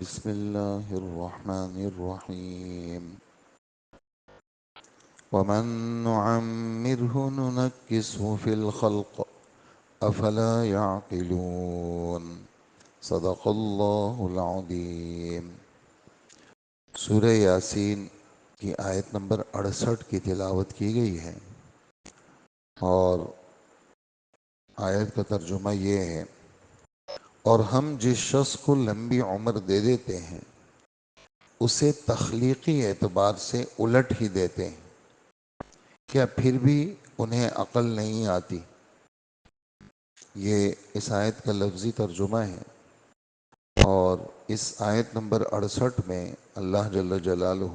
بسم الله الرحمن الرحيم ومن نعمره ننكسه في الخلق أفلا يعقلون صدق الله العظيم۔ سورہ یاسین کی آیت نمبر 68 کی تلاوت کی گئی ہے، اور آیت کا ترجمہ یہ ہے: اور ہم جس شخص کو لمبی عمر دے دیتے ہیں اسے تخلیقی اعتبار سے الٹ ہی دیتے ہیں، کیا پھر بھی انہیں عقل نہیں آتی؟ یہ اس آیت کا لفظی ترجمہ ہے، اور اس آیت نمبر 68 میں اللہ جل جلالہ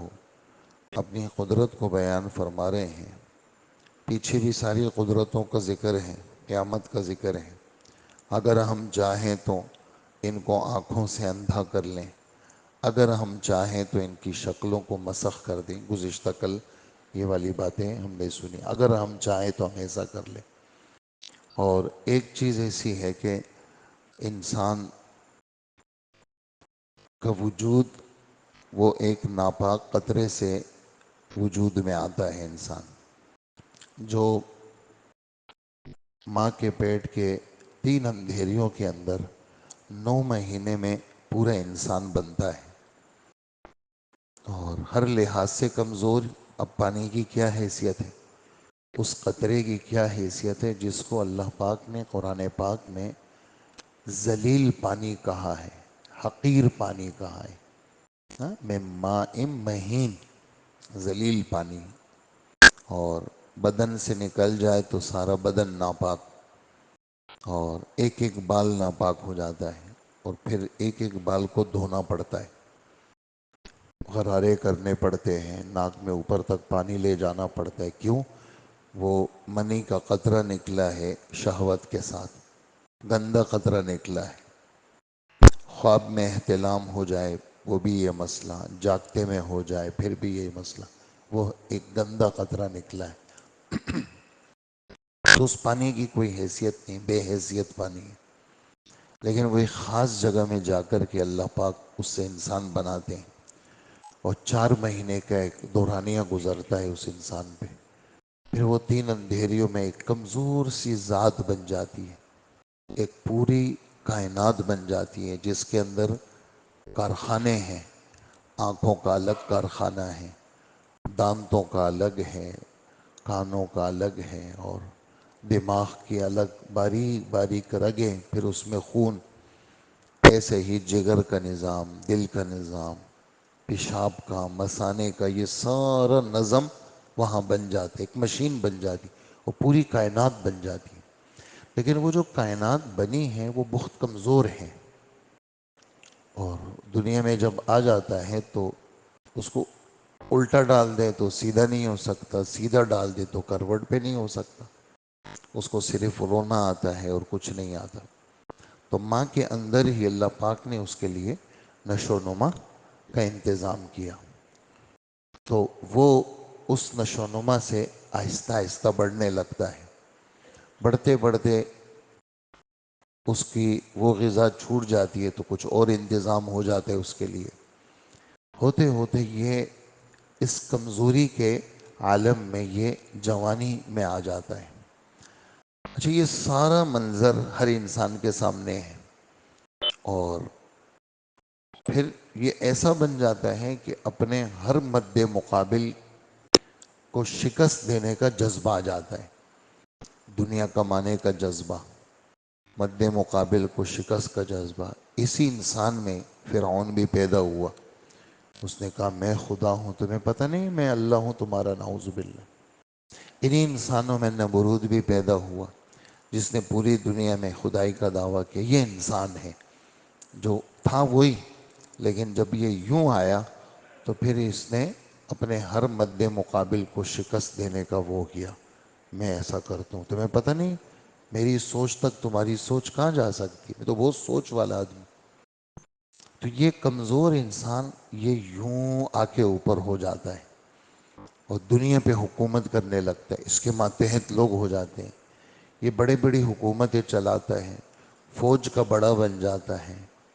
اپنی قدرت کو بیان فرما رہے ہیں۔ پیچھے بھی ساری قدرتوں کا ذکر ہے، قیامت کا ذکر ہے۔ اگر ہم چاہیں تو ان کو آنکھوں سے اندھا کر لیں، اگر ہم چاہیں تو ان کی شکلوں کو مسخ کر دیں۔ گزشتہ کل یہ والی باتیں ہم نے سنی، اگر ہم چاہیں تو ہم ایسا کر لیں۔ اور ایک چیز ایسی ہے کہ انسان کا وجود وہ ایک ناپاک قطرے سے وجود میں آتا ہے۔ انسان جو ماں کے پیٹ کے 3 اندھیریوں کے اندر 9 مہینے میں پورا انسان بنتا ہے، اور ہر لحاظ سے کمزور۔ اب پانی کی کیا حیثیت ہے، اس قطرے کی کیا حیثیت ہے جس کو اللہ پاک نے قرآن پاک میں ذلیل پانی کہا ہے، حقیر پانی کہا ہے، میں ماء مہین، ذلیل پانی۔ اور بدن سے نکل جائے تو سارا بدن ناپاک، اور ایک ایک بال ناپاک ہو جاتا ہے، اور پھر ایک ایک بال کو دھونا پڑتا ہے، غرارے کرنے پڑتے ہیں، ناک میں اوپر تک پانی لے جانا پڑتا ہے۔ کیوں؟ وہ منی کا قطرہ نکلا ہے شہوت کے ساتھ، گندا قطرہ نکلا ہے۔ خواب میں احتلام ہو جائے وہ بھی یہ مسئلہ، جاگتے میں ہو جائے پھر بھی یہ مسئلہ، وہ ایک گندا قطرہ نکلا ہے۔ تو اس پانی کی کوئی حیثیت نہیں، بے حیثیت پانی ہے، لیکن وہ ایک خاص جگہ میں جا کر کے اللہ پاک اس سے انسان بناتے ہیں، اور 4 مہینے کا ایک دورانیہ گزرتا ہے اس انسان پہ۔ پھر وہ 3 اندھیریوں میں ایک کمزور سی ذات بن جاتی ہے، ایک پوری کائنات بن جاتی ہے جس کے اندر کارخانے ہیں۔ آنکھوں کا الگ کارخانہ ہے، دانتوں کا الگ ہے، کانوں کا الگ ہے، اور دماغ کی الگ باریک باریک رگیں، پھر اس میں خون، ایسے ہی جگر کا نظام، دل کا نظام، پیشاب کا، مثانے کا، یہ سارا نظم وہاں بن جاتا ہے، ایک مشین بن جاتی، وہ پوری کائنات بن جاتی ہے۔ لیکن وہ جو کائنات بنی ہے وہ بہت کمزور ہے، اور دنیا میں جب آ جاتا ہے تو اس کو الٹا ڈال دے تو سیدھا نہیں ہو سکتا، سیدھا ڈال دے تو کروٹ پہ نہیں ہو سکتا، اس کو صرف رونا آتا ہے اور کچھ نہیں آتا۔ تو ماں کے اندر ہی اللہ پاک نے اس کے لیے نشو و نما کا انتظام کیا، تو وہ اس نشو و نما سے آہستہ آہستہ بڑھنے لگتا ہے۔ بڑھتے بڑھتے اس کی وہ غذا چھوٹ جاتی ہے تو کچھ اور انتظام ہو جاتا ہے اس کے لیے۔ ہوتے ہوتے یہ اس کمزوری کے عالم میں یہ جوانی میں آ جاتا ہے۔ اچھا، یہ سارا منظر ہر انسان کے سامنے ہے، اور پھر یہ ایسا بن جاتا ہے کہ اپنے ہر مد مقابل کو شکست دینے کا جذبہ آ جاتا ہے، دنیا کمانے کا جذبہ، مد مقابل کو شکست کا جذبہ۔ اسی انسان میں فرعون بھی پیدا ہوا، اس نے کہا میں خدا ہوں، تمہیں پتہ نہیں میں اللہ ہوں تمہارا، نعوذ باللہ۔ انہی انسانوں میں نمرود بھی پیدا ہوا جس نے پوری دنیا میں خدائی کا دعویٰ کیا۔ یہ انسان ہے جو تھا وہی، لیکن جب یہ یوں آیا تو پھر اس نے اپنے ہر مد مقابل کو شکست دینے کا وہ کیا، میں ایسا کرتا ہوں، تمہیں پتہ نہیں میری سوچ تک تمہاری سوچ کہاں جا سکتی ہے، میں تو بہت سوچ والا آدمی۔ تو یہ کمزور انسان یہ یوں آ کے اوپر ہو جاتا ہے اور دنیا پہ حکومت کرنے لگتا ہے، اس کے ماتحت لوگ ہو جاتے ہیں، یہ بڑے بڑی حکومتیں چلاتا ہے، فوج کا بڑا بن جاتا ہے،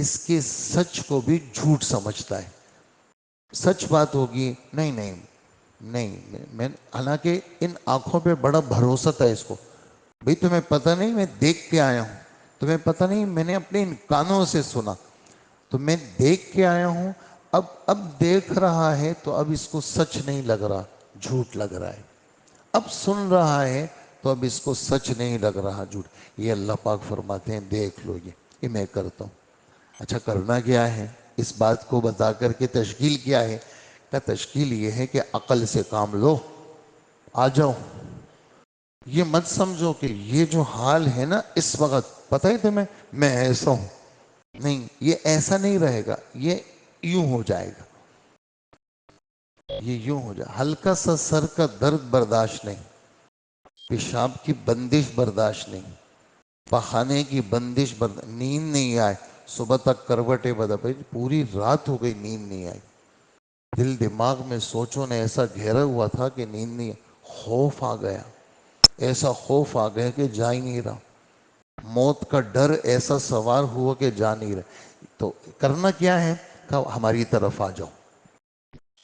اس کے سچ کو بھی جھوٹ سمجھتا ہے. سچ بات ہوگی نہیں نہیں نہیں، میں حالانکہ ان آنکھوں پہ بڑا بھروسہ تھا اس کو. بھئی تمہیں پتہ نہیں میں دیکھ کے آیا ہوں، تمہیں پتہ نہیں میں نے اپنے ان کانوں سے سنا، تو میں دیکھ کے آیا ہوں. اب دیکھ رہا ہے تو اب اس کو سچ نہیں لگ رہا، جھوٹ لگ رہا ہے. اب سن رہا ہے تو اب اس کو سچ نہیں لگ رہا، جھوٹ. یہ اللہ پاک فرماتے ہیں دیکھ لو یہ میں کرتا ہوں. اچھا کرنا کیا ہے؟ اس بات کو بتا کر کے تشکیل کیا ہے؟ کہ تشکیل یہ ہے کہ عقل سے کام لو، آ جاؤ. یہ مت سمجھو کہ یہ جو حال ہے نا اس وقت، پتہ ہے تمہیں میں ایسا ہوں. نہیں، یہ ایسا نہیں رہے گا، یہ یوں ہو جائے گا. یہ یوں ہو جائے. ہلکا سا سر کا درد برداشت نہیں، پیشاب کی بندش برداشت نہیں، پخانے کی بندش برداشت، نیند نہیں آئے صبح تک کروٹیں بدل، پوری رات ہو گئی نیند نہیں آئی. دل دماغ میں سوچوں نے ایسا گھیرا ہوا تھا کہ نیند نہیں. خوف آ گیا، ایسا خوف آ گیا کہ جا ہی نہیں رہا. موت کا ڈر ایسا سوار ہوا کہ جا نہیں رہا. تو کرنا کیا ہے؟ کہ ہماری طرف آ جاؤ.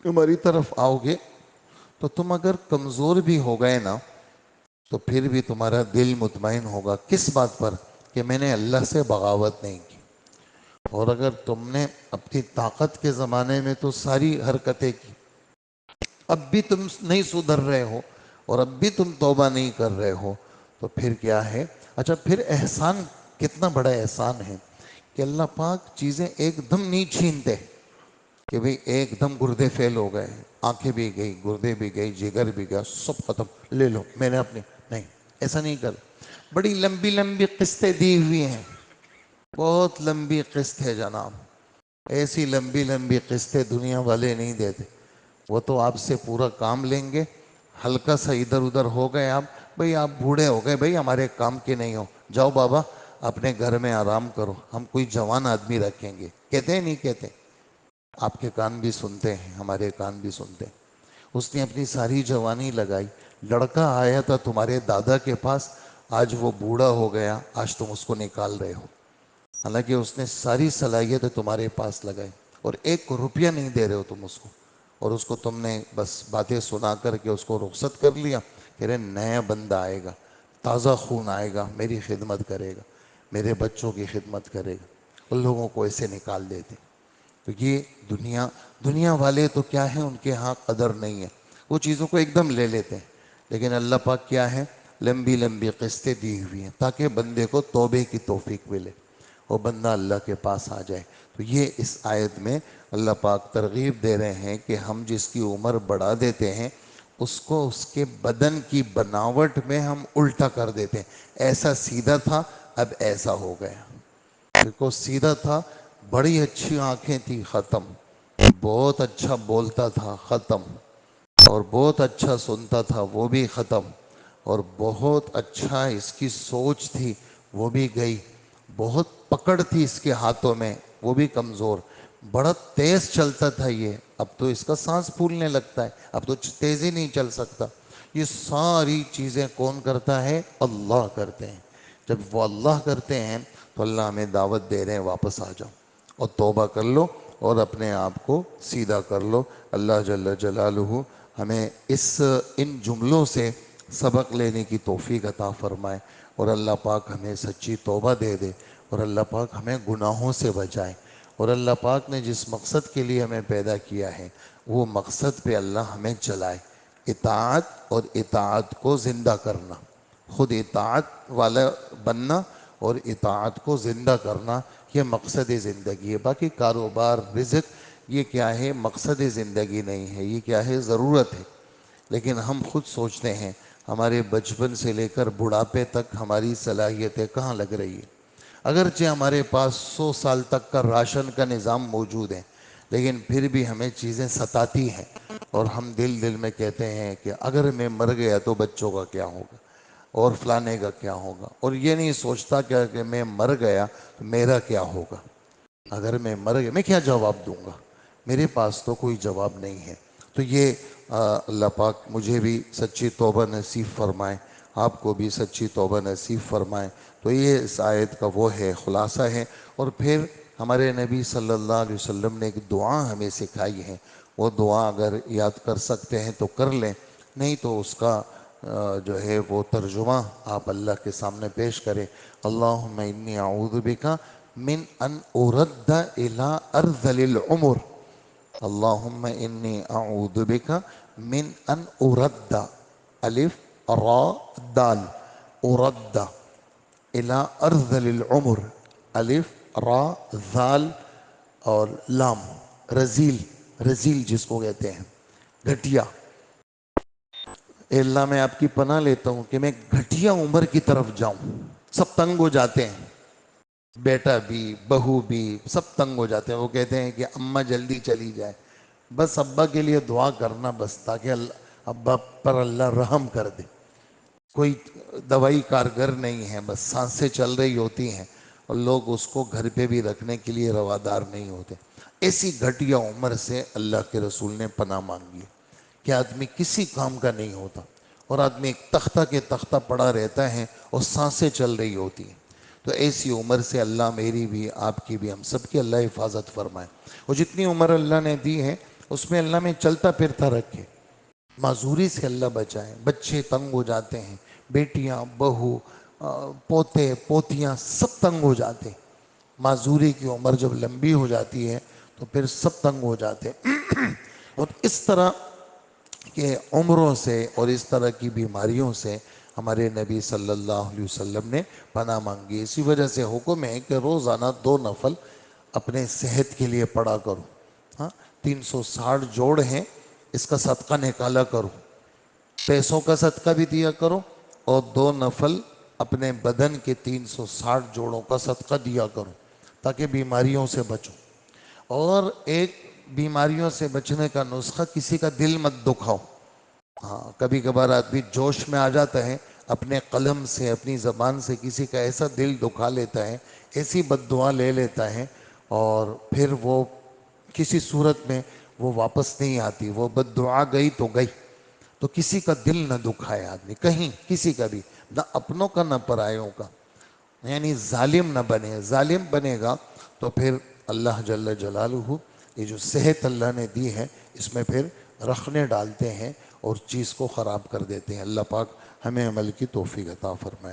ہماری طرف آؤ گے تو تم اگر کمزور بھی ہو گئے نا تو پھر بھی تمہارا دل مطمئن ہوگا. کس بات پر؟ کہ میں نے اللہ سے بغاوت نہیں کی. اور اگر تم نے اپنی طاقت کے زمانے میں تو ساری حرکتیں کی، اب بھی تم نہیں سدھر رہے ہو اور اب بھی تم توبہ نہیں کر رہے ہو تو پھر کیا ہے؟ اچھا پھر احسان، کتنا بڑا احسان ہے کہ اللہ پاک چیزیں ایک دم نہیں چھینتے کہ بھئی ایک دم گردے فیل ہو گئے، آنکھیں بھی گئی، گردے بھی گئی، جگر بھی گیا، سب ختم، لے لو میں نے اپنی. نہیں، ایسا نہیں کر. بڑی لمبی لمبی قسطیں دی ہوئی ہیں، بہت لمبی قسط ہے جناب. ایسی لمبی لمبی قسطیں دنیا والے نہیں دیتے. وہ تو آپ سے پورا کام لیں گے. ہلکا سا ادھر ادھر ہو گئے آپ، بھئی آپ بوڑھے ہو گئے، بھئی ہمارے کام کے نہیں ہو، جاؤ بابا اپنے گھر میں آرام کرو، ہم کوئی جوان آدمی رکھیں گے. کہتے ہیں نہیں کہتے؟ آپ کے کان بھی سنتے ہیں، ہمارے کان بھی سنتے ہیں. اس نے اپنی ساری جوانی لگائی. لڑکا آیا تھا تمہارے دادا کے پاس، آج وہ بوڑھا ہو گیا، آج تم اس کو نکال رہے ہو. حالانکہ اس نے ساری صلاحیتیں تمہارے پاس لگائی اور 1 روپیہ نہیں دے رہے ہو تم اس کو. اور اس کو تم نے بس باتیں سنا کر کے اس کو رخصت کر لیا. کہہ رہے نیا بندہ آئے گا، تازہ خون آئے گا، میری خدمت کرے گا، میرے بچوں کی خدمت کرے گا. ان لوگوں کو ایسے نکال دیتے. تو یہ دنیا والے تو کیا ہے، ان کے ہاں قدر نہیں ہے، وہ چیزوں کو ایک دم لے لیتے ہیں. لیکن اللہ پاک کیا ہے؟ لمبی لمبی قسطیں دی ہوئی ہیں تاکہ بندے کو توبے کی توفیق ملے، وہ بندہ اللہ کے پاس آ جائے. تو یہ اس آیت میں اللہ پاک ترغیب دے رہے ہیں کہ ہم جس کی عمر بڑھا دیتے ہیں اس کو اس کے بدن کی بناوٹ میں ہم الٹا کر دیتے ہیں. ایسا سیدھا تھا اب ایسا ہو گیا. دیکھو سیدھا تھا، بڑی اچھی آنکھیں تھی، ختم. بہت اچھا بولتا تھا، ختم. اور بہت اچھا سنتا تھا، وہ بھی ختم. اور بہت اچھا اس کی سوچ تھی، وہ بھی گئی. بہت پکڑ تھی اس کے ہاتھوں میں، وہ بھی کمزور. بڑا تیز چلتا تھا یہ، اب تو اس کا سانس پھولنے لگتا ہے، اب تو تیز ہی نہیں چل سکتا. یہ ساری چیزیں کون کرتا ہے؟ اللہ کرتے ہیں. جب وہ اللہ کرتے ہیں تو اللہ ہمیں دعوت دے رہے ہیں واپس آ جاؤ اور توبہ کر لو اور اپنے آپ کو سیدھا کر لو. اللہ جل جلالہ ہمیں ان جملوں سے سبق لینے کی توفیق عطا فرمائے اور اللہ پاک ہمیں سچی توبہ دے دے اور اللہ پاک ہمیں گناہوں سے بچائے. اور اللہ پاک نے جس مقصد کے لیے ہمیں پیدا کیا ہے وہ مقصد پہ اللہ ہمیں چلائے. اطاعت اور اطاعت کو زندہ کرنا، خود اطاعت والا بننا اور اطاعت کو زندہ کرنا، یہ مقصد زندگی ہے. باقی کاروبار، رزق، یہ کیا ہے؟ مقصد زندگی نہیں ہے، یہ کیا ہے؟ ضرورت ہے. لیکن ہم خود سوچتے ہیں ہمارے بچپن سے لے کر بڑھاپے تک ہماری صلاحیتیں کہاں لگ رہی ہیں. اگرچہ ہمارے پاس 100 سال تک کا راشن کا نظام موجود ہے لیکن پھر بھی ہمیں چیزیں ستاتی ہیں اور ہم دل دل میں کہتے ہیں کہ اگر میں مر گیا تو بچوں کا کیا ہوگا اور فلانے کا کیا ہوگا. اور یہ نہیں سوچتا کہ میں مر گیا تو میرا کیا ہوگا. اگر میں مر گیا میں کیا جواب دوں گا؟ میرے پاس تو کوئی جواب نہیں ہے. تو یہ اللہ پاک مجھے بھی سچی توبہ نصیب فرمائے، آپ کو بھی سچی توبہ نصیب فرمائے. تو یہ اس آیت کا وہ ہے، خلاصہ ہے. اور پھر ہمارے نبی صلی اللہ علیہ وسلم نے ایک دعا ہمیں سکھائی ہے، وہ دعا اگر یاد کر سکتے ہیں تو کر لیں، نہیں تو اس کا جو ہے وہ ترجمہ آپ اللہ کے سامنے پیش کریں۔ اللہم انی اعوذ بک من ان ارد الى ارذل العمر، اللہم انی اعوذ بک من ان ارد، الف را دال، ارد الى ارذل العمر، الف را ذال اور لام، رزیل، رزیل جس کو کہتے ہیں گھٹیا۔ اے اللہ میں آپ کی پناہ لیتا ہوں کہ میں گھٹیا عمر کی طرف جاؤں۔ سب تنگ ہو جاتے ہیں، بیٹا بھی بہو بھی سب تنگ ہو جاتے ہیں، وہ کہتے ہیں کہ اماں جلدی چلی جائے، بس ابا کے لیے دعا کرنا بس، تاکہ ابا پر اللہ رحم کر دے۔ کوئی دوائی کارگر نہیں ہے، بس سانسیں چل رہی ہوتی ہیں اور لوگ اس کو گھر پہ بھی رکھنے کے لیے روادار نہیں ہوتے۔ ایسی گھٹیا عمر سے اللہ کے رسول نے پناہ مانگی ہے کہ آدمی کسی کام کا نہیں ہوتا اور آدمی ایک تختہ کے تختہ پڑا رہتا ہے اور سانسیں چل رہی ہوتی ہیں۔ تو ایسی عمر سے اللہ میری بھی، آپ کی بھی، ہم سب کی اللہ حفاظت فرمائے، اور جتنی عمر اللہ نے دی ہے اس میں اللہ میں چلتا پھرتا رکھے، معذوری سے اللہ بچائے۔ بچے تنگ ہو جاتے ہیں، بیٹیاں بہو پوتے پوتیاں سب تنگ ہو جاتے ہیں۔ معذوری کی عمر جب لمبی ہو جاتی ہے تو پھر سب تنگ ہو جاتے ہیں۔ اور اس طرح کے عمروں سے اور اس طرح کی بیماریوں سے ہمارے نبی صلی اللہ علیہ وسلم نے پناہ مانگی۔ اسی وجہ سے حکم ہے کہ روزانہ 2 نفل اپنے صحت کے لیے پڑھا کرو۔ ہاں 360 جوڑ ہیں، اس کا صدقہ نکالا کرو، پیسوں کا صدقہ بھی دیا کرو، اور 2 نفل اپنے بدن کے 360 جوڑوں کا صدقہ دیا کرو تاکہ بیماریوں سے بچو۔ اور ایک بیماریوں سے بچنے کا نسخہ، کسی کا دل مت دکھاؤ۔ ہاں کبھی کبھار آدمی جوش میں آ جاتا ہے، اپنے قلم سے اپنی زبان سے کسی کا ایسا دل دکھا لیتا ہے، ایسی بد دعا لے لیتا ہے، اور پھر وہ کسی صورت میں وہ واپس نہیں آتی، وہ بد دعا گئی تو گئی۔ تو کسی کا دل نہ دکھائے آدمی کہیں، کسی کا بھی، نہ اپنوں کا نہ پرایوں کا، یعنی ظالم نہ بنے۔ ظالم بنے گا تو پھر اللہ جل جلالہ یہ جو صحت اللہ نے دی ہے اس میں پھر رخنے ڈالتے ہیں اور چیز کو خراب کر دیتے ہیں۔ اللہ پاک ہمیں عمل کی توفیق عطا فرمائے۔